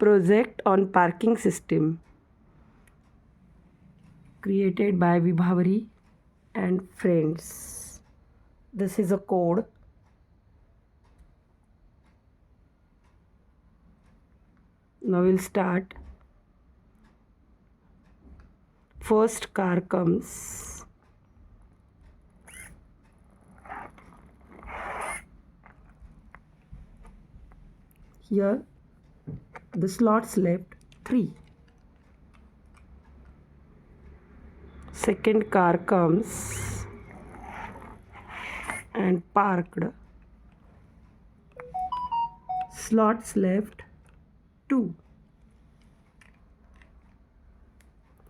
project on parking system created by Vibhavari and friends. This is a code. Now we'll start. First car comes. Here the slots left 3. Second car comes and parked. Slots left 2.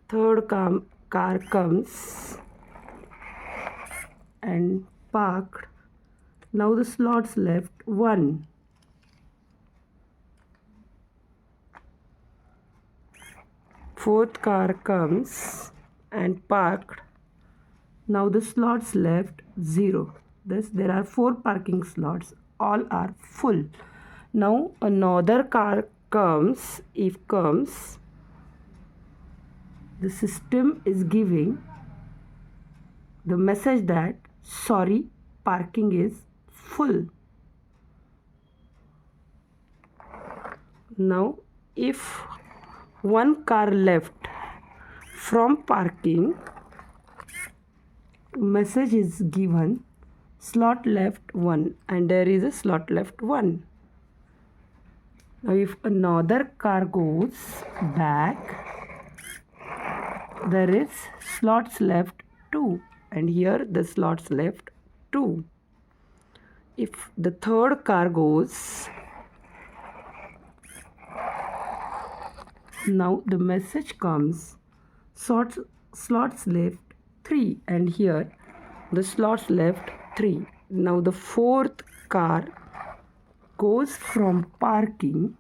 Third car comes and parked. Now the slots left 1. Fourth car comes and parked. Now the slots left 0. Thus there are 4 parking slots. All are full. Now another car comes. If comes, the system is giving the message that sorry, parking is full. Now if one car left from parking, message is given slot left 1 and there is a slot left 1. Now if another car goes back, there is slots left 2 and here the slots left 2. If the third car goes, now the message comes slots left 3 and here the slots left 3. Now the fourth car goes from parking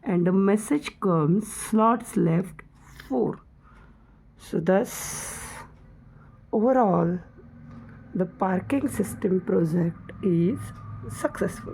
and the message comes slots left 4. So thus overall the parking system project is successful.